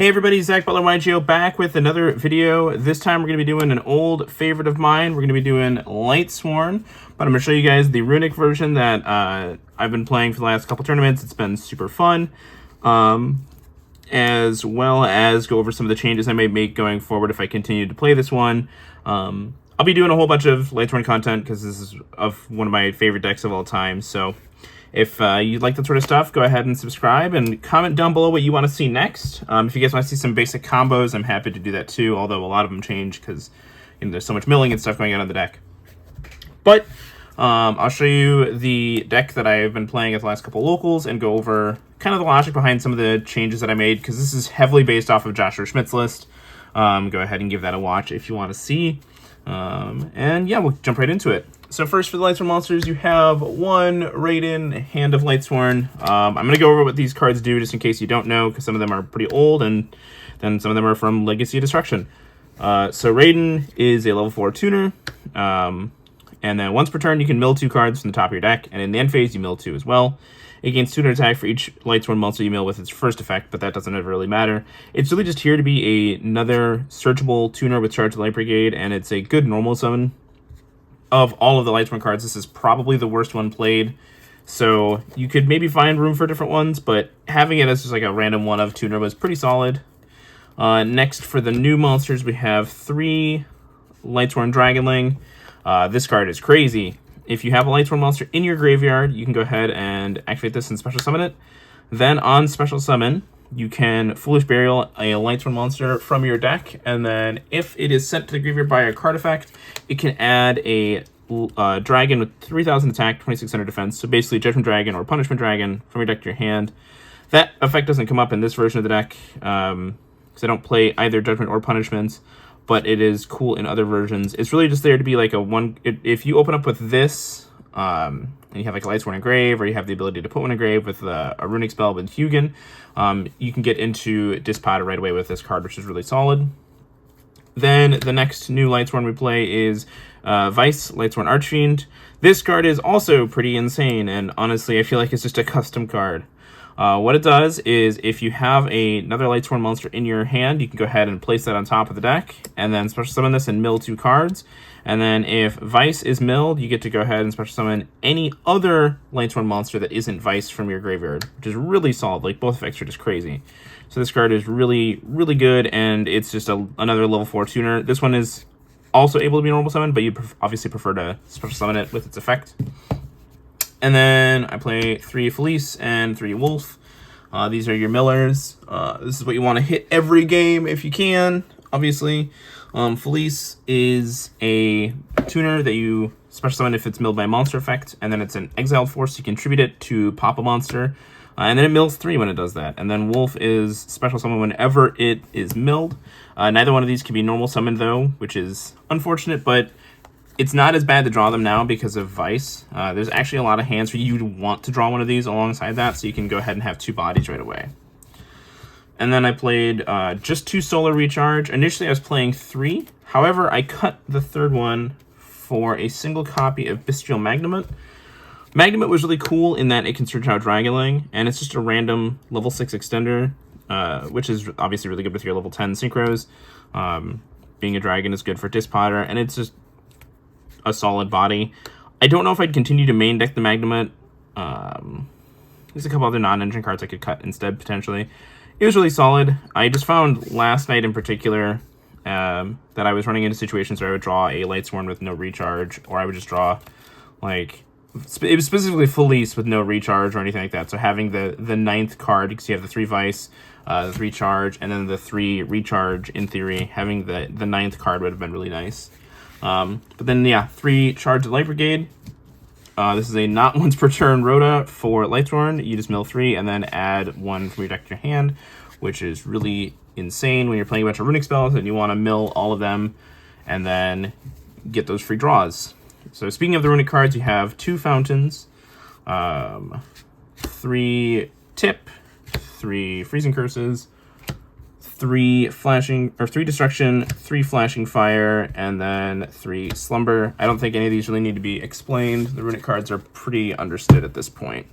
Hey everybody, Zach Butler YGO back with another video. This time we're going to be doing an old favorite of mine. We're going to be doing Lightsworn, but I'm going to show you guys the Runick version that I've been playing for the last couple tournaments. It's been super fun, as well as go over some of the changes I may make going forward if I continue to play this one. I'll be doing a whole bunch of Lightsworn content because this is of one of my favorite decks of all time, so if you like that sort of stuff, go ahead and subscribe and comment down below what you want to see next. If you guys want to see some basic combos, I'm happy to do that too, although a lot of them change because there's so much milling and stuff going on the deck. But I'll show you the deck that I've been playing at the last couple locals and go over kind of the logic behind some of the changes that I made, because this is heavily based off of Joshua Schmidt's list. Go ahead and give that a watch if you want to see. And yeah, we'll jump right into it. So first, for the Lightsworn monsters, you have one Raiden, Hand of Lightsworn. I'm going to go over what these cards do just in case you don't know, because some of them are pretty old and then some of them are from Legacy of Destruction. So Raiden is a level 4 tuner, and then once per turn you can mill 2 cards from the top of your deck, and in the end phase you mill 2 as well. It gains tuner attack for each Lightsworn monster you mill with its first effect, but that doesn't ever really matter. It's really just here to be another searchable tuner with Charge the Light Brigade, and it's a good normal summon. Of all of the Lightsworn cards, this is probably the worst one played, so you could maybe find room for different ones, but having it as just like a random one of tuner was pretty solid. Next, for the new monsters, we have 3 Lightsworn Dragonling. This card is crazy. If you have a Lightsworn monster in your graveyard, you can go ahead and activate this and special summon it. Then on special summon, you can Foolish Burial a Lightsworn monster from your deck, and then if it is sent to the graveyard by a card effect, it can add a dragon with 3,000 attack, 2,600 defense, so basically Judgment Dragon or Punishment Dragon from your deck to your hand. That effect doesn't come up in this version of the deck, because I don't play either Judgment or Punishment, but it is cool in other versions. It's really just there to be like a one... If you open up with this, and you have like a Lightsworn engrave, or you have the ability to put one engrave with a runic spell with Hugin, you can get into Dispada right away with this card, which is really solid. Then the next new Lightsworn we play is Vice, Lightsworn Archfiend. This card is also pretty insane, and honestly I feel like it's just a custom card. What it does is if you have another Lightsworn monster in your hand, you can go ahead and place that on top of the deck, and then special summon this and mill 2 cards. And then if Vice is milled, you get to go ahead and special summon any other Lightsworn monster that isn't Vice from your graveyard, which is really solid. Like, both effects are just crazy. So this card is really, really good, and it's just another level 4 tuner. This one is also able to be normal summon, but you obviously prefer to special summon it with its effect. And then I play 3 Felice and 3 Wolf. These are your millers. This is what you want to hit every game if you can, obviously. Felice is a tuner that you special summon if it's milled by a monster effect, and then it's an exiled force. You contribute it to pop a monster, and then it mills 3 when it does that. And then Wolf is special summon whenever it is milled. Neither one of these can be normal summoned though, which is unfortunate, but it's not as bad to draw them now because of Vice. There's actually a lot of hands where you want to draw one of these alongside that, so you can go ahead and have 2 bodies right away. And then I played just 2 Solar Recharge. Initially, I was playing 3. However, I cut the 3rd one for a single copy of Bestial Magnamut. Magnamut was really cool in that it can search out Dragonling, and it's just a random level 6 extender, which is obviously really good with your level 10 synchros. Being a dragon is good for Dispada, and it's just a solid body. I don't know if I'd continue to main deck the Magnamut. There's a couple other non-engine cards I could cut instead, potentially. It was really solid. I just found last night in particular that I was running into situations where I would draw a Lightsworn with no recharge, or I would just draw, like, it was specifically Felice with no recharge or anything like that. So having the 9th card, because you have the 3 Vice, the 3 Charge, and then the 3 Recharge, in theory, having the 9th card would have been really nice. But then, yeah, 3 Charge the Light Brigade. This is a not once per turn Rhoda for Lightsworn. You just mill 3 and then add 1 from your deck to your hand, which is really insane when you're playing a bunch of runic spells and you want to mill all of them and then get those free draws. So speaking of the runic cards, you have 2 Fountains, 3 Tip, 3 Freezing Curses, 3 destruction, 3 flashing fire, and then 3 slumber. I don't think any of these really need to be explained. The runic cards are pretty understood at this point.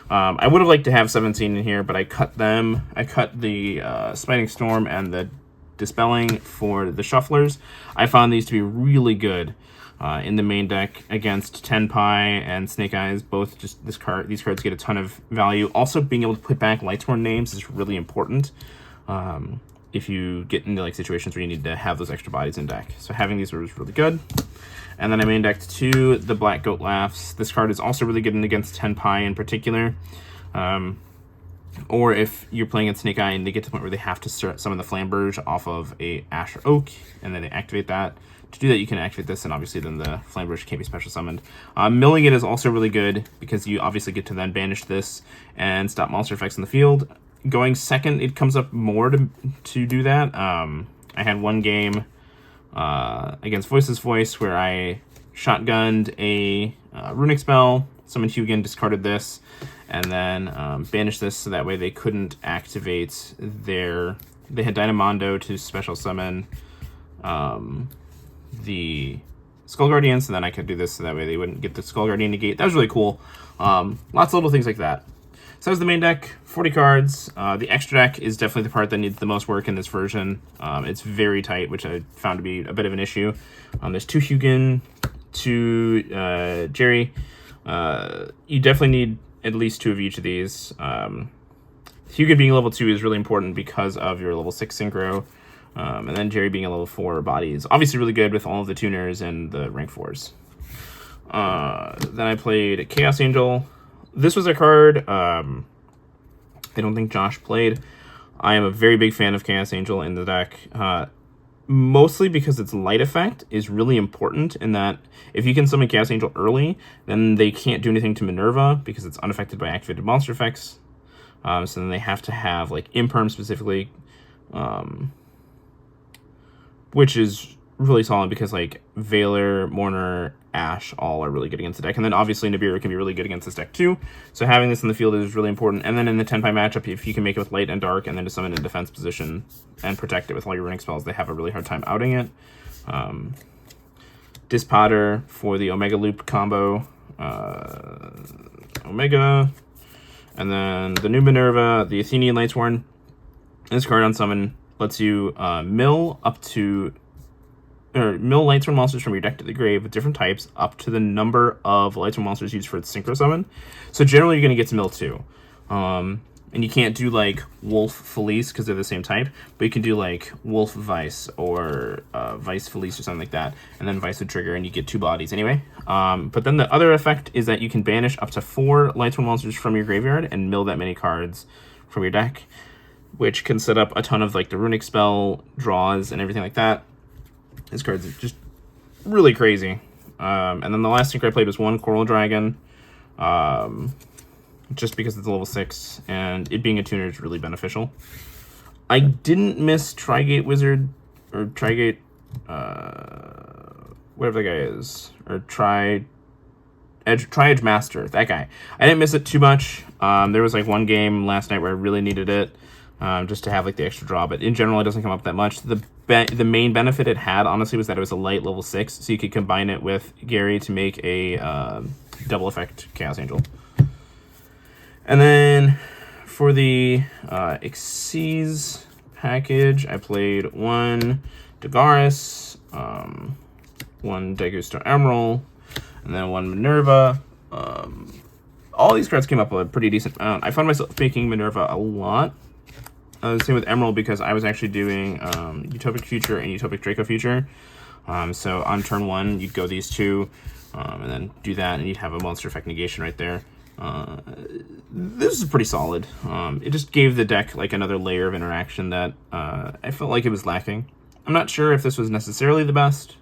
I would have liked to have 17 in here, but I cut them. I cut the Smiting Storm and the Dispelling for the Shufflers. I found these to be really good in the main deck against Tenpai and Snake Eyes. Both just these cards get a ton of value. Also, being able to put back Lightsworn names is really important. If you get into like situations where you need to have those extra bodies in deck. So having these was really good. And then I main decked 2, the Black Goat Laughs. This card is also really good against Tenpai in particular. Or if you're playing at Snake Eye and they get to the point where they have to summon the Flamberge off of a Ash or Oak, and then they activate that. To do that, you can activate this, and obviously then the Flamberge can't be special summoned. Milling it is also really good, because you obviously get to then banish this and stop monster effects in the field. Going second, it comes up more to do that. I had one game against Voice's Voice where I shotgunned a runic spell, summoned Hugin, discarded this, and then banished this so that way they couldn't activate their... They had Dynamondo to special summon the Skull Guardians, and then I could do this so that way they wouldn't get the Skull Guardian negate. That was really cool. Lots of little things like that. So that was the main deck, 40 cards. The extra deck is definitely the part that needs the most work in this version. It's very tight, which I found to be a bit of an issue. There's 2 Hugin, 2 Jerry. You definitely need at least 2 of each of these. Hugin being level 2 is really important because of your level 6 synchro. And then Jerry being a level 4 body is obviously really good with all of the tuners and the rank 4s. Then I played Chaos Angel. This was a card I don't think Josh played. I am a very big fan of Chaos Angel in the deck. Mostly because its light effect is really important in that if you can summon Chaos Angel early, then they can't do anything to Minerva because it's unaffected by activated monster effects. So then they have to have like Imperm specifically, which is really solid because like Veiler, Mourner, Ash all are really good against the deck. And then obviously Nibiru can be really good against this deck too. So having this in the field is really important. And then in the Tenpai matchup, if you can make it with light and dark and then to summon in defense position and protect it with all your runic spells, they have a really hard time outing it. Dispotter for the Omega Loop combo. Omega. And then the new Minerva, the Athenian Lightsworn. This card on summon lets you mill Lightsworn monsters from your deck to the grave with different types up to the number of Lightsworn monsters used for its synchro summon. So generally you're going to get to mill 2. And you can't do like Wolf Felice because they're the same type, but you can do like Wolf Vice or Vice Felice or something like that, and then Vice would trigger and you get 2 bodies anyway. But then the other effect is that you can banish up to 4 Lightsworn monsters from your graveyard and mill that many cards from your deck, which can set up a ton of like the runic spell draws and everything like that. This card's just really crazy. And then the last synchro I played was 1 Coral Dragon. Just because it's a level 6, and it being a tuner is really beneficial. I didn't miss Trigate Wizard, or Trigate, whatever the guy is, or Tri-Edge Master, that guy. I didn't miss it too much. There was like one game last night where I really needed it, just to have like the extra draw, but in general it doesn't come up that much. The main benefit it had, honestly, was that it was a light level 6, so you could combine it with Gary to make a double effect Chaos Angel. And then for the Xyz package, I played 1 Dagaris, 1 Dagusto Emerald, and then 1 Minerva. All these cards came up a pretty decent amount. I found myself making Minerva a lot. Same with Emerald because I was actually doing Utopic Future and Utopic Draco Future. So on turn 1, you'd go these 2, and then do that, and you'd have a monster effect negation right there. This is pretty solid. It just gave the deck like another layer of interaction that I felt like it was lacking. I'm not sure if this was necessarily the best,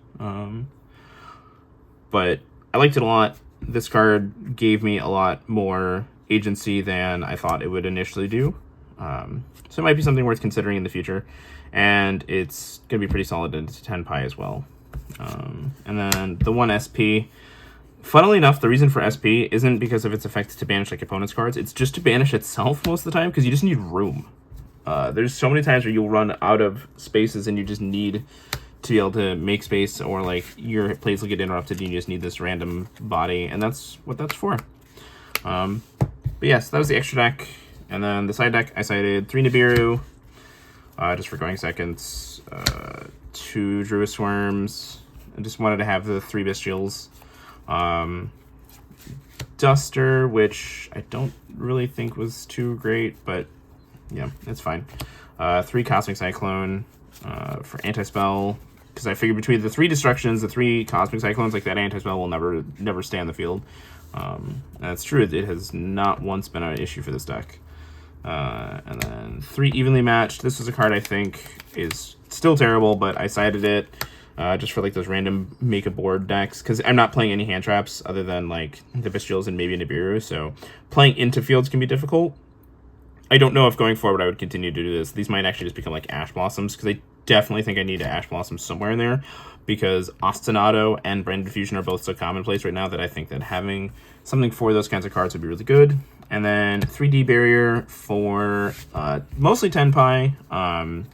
but I liked it a lot. This card gave me a lot more agency than I thought it would initially do. So it might be something worth considering in the future, and it's going to be pretty solid into Tenpai as well. And then the 1 SP. Funnily enough, the reason for SP isn't because of its effect to banish like opponent's cards. It's just to banish itself most of the time because you just need room. there's so many times where you'll run out of spaces and you just need to be able to make space, or like your plays will get interrupted and you just need this random body, and that's what that's for. But yes, that was the extra deck. And then the side deck, I sided 3 Nibiru, just for going seconds, 2 Druid Swarms. I just wanted to have the 3 Bestials. Duster, which I don't really think was too great, but yeah, it's fine. 3 Cosmic Cyclone for anti-spell, because I figured between the 3 destructions, the 3 Cosmic Cyclones, like that anti-spell will never stay on the field. That's true. It has not once been an issue for this deck. And then 3 Evenly Matched. This was a card I think is still terrible, but I sided it just for like those random make a board decks, because I'm not playing any hand traps other than like the Bestials and maybe a Nibiru, so playing into fields can be difficult. I don't know if going forward I would continue to do this. These might actually just become like Ash Blossoms, because I definitely think I need an Ash Blossom somewhere in there, because Ostinato and Brain Diffusion are both so commonplace right now that I think that having something for those kinds of cards would be really good. And then 3D Barrier for mostly Tenpai,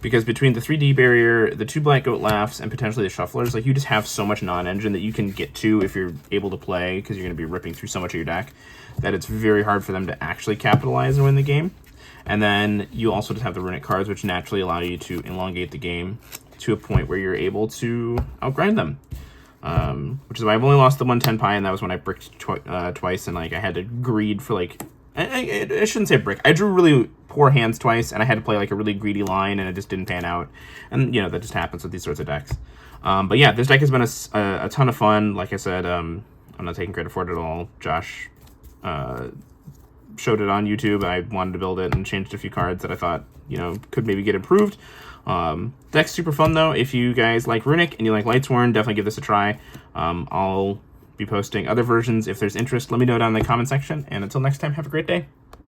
because between the 3D Barrier, the 2 Black Goat Laughs, and potentially the Shufflers, like you just have so much non-engine that you can get to if you're able to play, because you're going to be ripping through so much of your deck, that it's very hard for them to actually capitalize and win the game. And then you also just have the Runick cards, which naturally allow you to elongate the game to a point where you're able to outgrind them. Which is why I've only lost the 110 Pi, and that was when I bricked twice, and like I had to greed for like, I shouldn't say brick. I drew really poor hands twice, and I had to play like a really greedy line, and it just didn't pan out. And you know, that just happens with these sorts of decks. But yeah, this deck has been a ton of fun. Like I said, I'm not taking credit for it at all. Josh showed it on YouTube. I wanted to build it and changed a few cards that I thought, you know, could maybe get improved. Deck's super fun though. If you guys like Runick and you like Lightsworn, definitely give this a try. I'll be posting other versions if there's interest. Let me know down in the comment section, and until next time, have a great day.